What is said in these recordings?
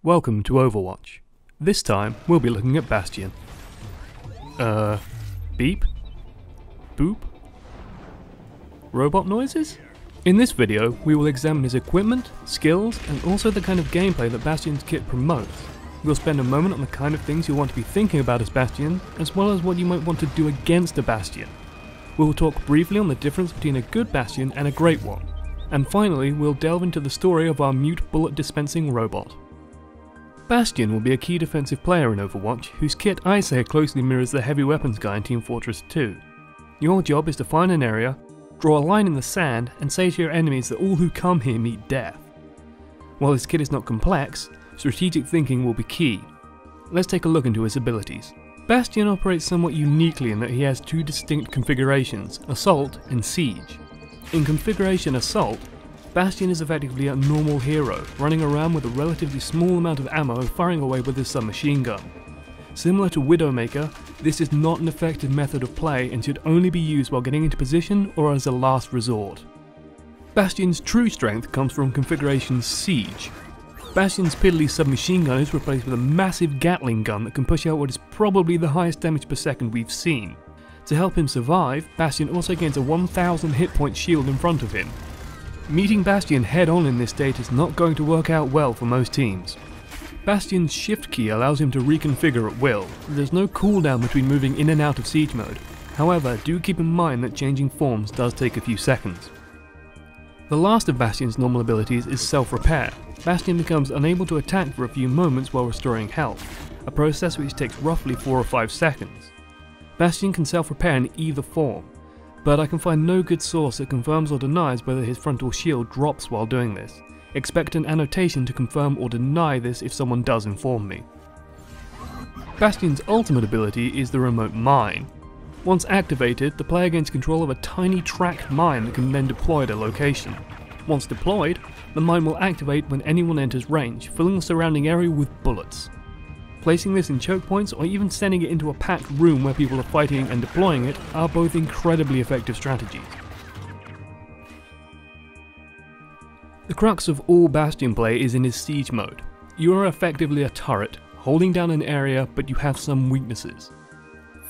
Welcome to Overwatch. This time, we'll be looking at Bastion. Beep? Boop? Robot noises? In this video, we will examine his equipment, skills, and also the kind of gameplay that Bastion's kit promotes. We'll spend a moment on the kind of things you'll want to be thinking about as Bastion, as well as what you might want to do against a Bastion. We will talk briefly on the difference between a good Bastion and a great one. And finally, we'll delve into the story of our mute bullet dispensing robot. Bastion will be a key defensive player in Overwatch, whose kit I say closely mirrors the heavy weapons guy in Team Fortress 2. Your job is to find an area, draw a line in the sand, and say to your enemies that all who come here meet death. While his kit is not complex, strategic thinking will be key. Let's take a look into his abilities. Bastion operates somewhat uniquely in that he has two distinct configurations, Assault and Siege. In Configuration Assault, Bastion is effectively a normal hero, running around with a relatively small amount of ammo firing away with his submachine gun. Similar to Widowmaker, this is not an effective method of play and should only be used while getting into position or as a last resort. Bastion's true strength comes from Configuration Siege. Bastion's piddly submachine gun is replaced with a massive Gatling gun that can push out what is probably the highest damage per second we've seen. To help him survive, Bastion also gains a 1000 hit point shield in front of him. Meeting Bastion head on in this state is not going to work out well for most teams. Bastion's shift key allows him to reconfigure at will. There's no cooldown between moving in and out of siege mode. However, do keep in mind that changing forms does take a few seconds. The last of Bastion's normal abilities is self-repair. Bastion becomes unable to attack for a few moments while restoring health, a process which takes roughly 4 or 5 seconds. Bastion can self-repair in either form, but I can find no good source that confirms or denies whether his frontal shield drops while doing this. Expect an annotation to confirm or deny this if someone does inform me. Bastion's ultimate ability is the remote mine. Once activated, the player gains control of a tiny tracked mine that can then deploy at a location. Once deployed, the mine will activate when anyone enters range, filling the surrounding area with bullets. Placing this in choke points or even sending it into a packed room where people are fighting and deploying it are both incredibly effective strategies. The crux of all Bastion play is in his siege mode. You are effectively a turret, holding down an area, but you have some weaknesses.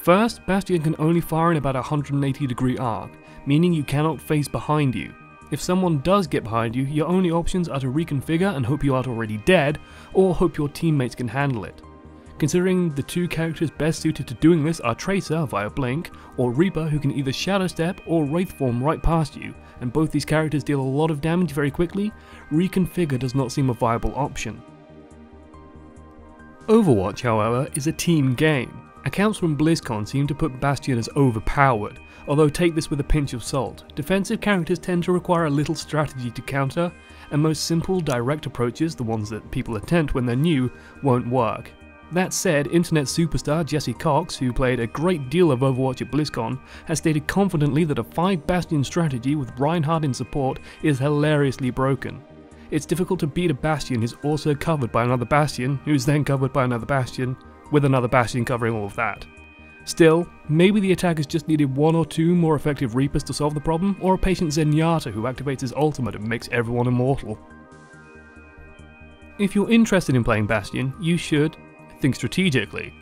First, Bastion can only fire in about a 180-degree arc, meaning you cannot face behind you. If someone does get behind you, your only options are to reconfigure and hope you aren't already dead, or hope your teammates can handle it. Considering the two characters best suited to doing this are Tracer via Blink, or Reaper who can either Shadow Step or Wraith Form right past you, and both these characters deal a lot of damage very quickly, reconfigure does not seem a viable option. Overwatch, however, is a team game. Accounts from BlizzCon seem to put Bastion as overpowered, although take this with a pinch of salt. Defensive characters tend to require a little strategy to counter, and most simple, direct approaches, the ones that people attempt when they're new, won't work. That said, internet superstar Jesse Cox, who played a great deal of Overwatch at BlizzCon, has stated confidently that a 5 Bastion strategy with Reinhardt in support is hilariously broken. It's difficult to beat a Bastion who's also covered by another Bastion, who's then covered by another Bastion, with another Bastion covering all of that. Still, maybe the attackers just needed 1 or 2 more effective Reapers to solve the problem, or a patient Zenyatta who activates his ultimate and makes everyone immortal. If you're interested in playing Bastion, you should think strategically.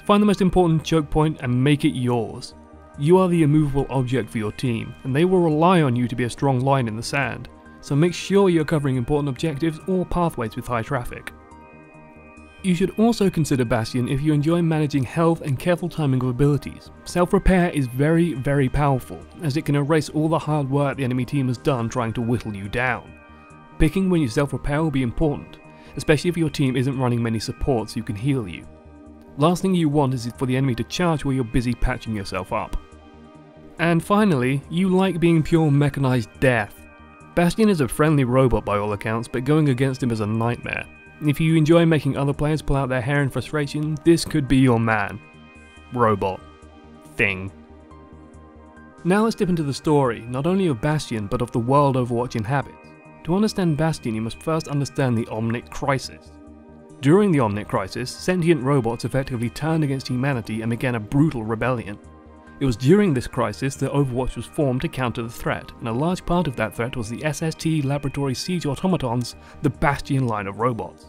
Find the most important choke point and make it yours. You are the immovable object for your team, and they will rely on you to be a strong line in the sand, so make sure you're covering important objectives or pathways with high traffic. You should also consider Bastion if you enjoy managing health and careful timing of abilities. Self-repair is very powerful, as it can erase all the hard work the enemy team has done trying to whittle you down. Picking when you self-repair will be important, especially if your team isn't running many supports who can heal you. Last thing you want is for the enemy to charge while you're busy patching yourself up. And finally, you like being pure mechanized death. Bastion is a friendly robot by all accounts, but going against him is a nightmare. If you enjoy making other players pull out their hair in frustration, this could be your man. Robot. Thing. Now let's dip into the story, not only of Bastion, but of the world Overwatch inhabits. To understand Bastion, you must first understand the Omnic Crisis. During the Omnic Crisis, sentient robots effectively turned against humanity and began a brutal rebellion. It was during this crisis that Overwatch was formed to counter the threat, and a large part of that threat was the SST Laboratory Siege Automatons, the Bastion line of robots.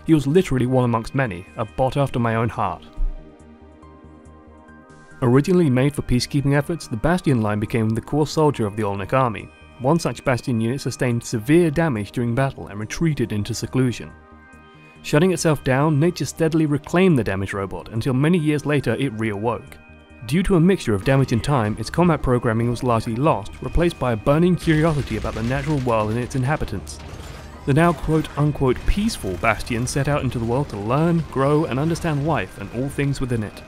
He was literally one amongst many, a bot after my own heart. Originally made for peacekeeping efforts, the Bastion line became the core soldier of the Olnic army. One such Bastion unit sustained severe damage during battle and retreated into seclusion. Shutting itself down, nature steadily reclaimed the damaged robot until many years later it reawoke. Due to a mixture of damage and time, its combat programming was largely lost, replaced by a burning curiosity about the natural world and its inhabitants. The now quote-unquote peaceful Bastion set out into the world to learn, grow, and understand life and all things within it.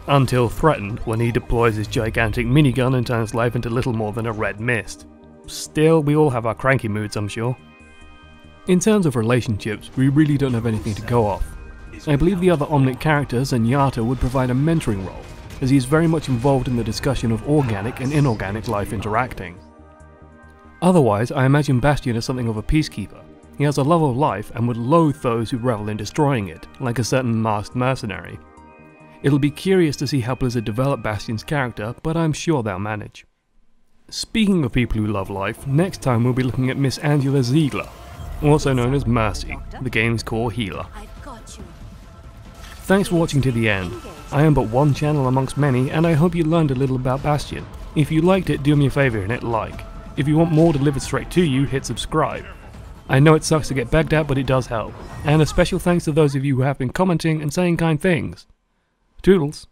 Until threatened when he deploys his gigantic minigun and turns life into little more than a red mist. Still, we all have our cranky moods, I'm sure. In terms of relationships, we really don't have anything to go off. I believe the other Omnic characters and Yata would provide a mentoring role, as he is very much involved in the discussion of organic and inorganic life interacting. Otherwise, I imagine Bastion as something of a peacekeeper. He has a love of life and would loathe those who revel in destroying it, like a certain masked mercenary. It'll be curious to see how Blizzard develop Bastion's character, but I'm sure they'll manage. Speaking of people who love life, next time we'll be looking at Miss Angela Ziegler, also known as Mercy, the game's core healer. Thanks for watching to the end. I am but one channel amongst many, and I hope you learned a little about Bastion. If you liked it, do me a favour and hit like. If you want more delivered straight to you, hit subscribe. I know it sucks to get begged at, but it does help. And a special thanks to those of you who have been commenting and saying kind things. Toodles.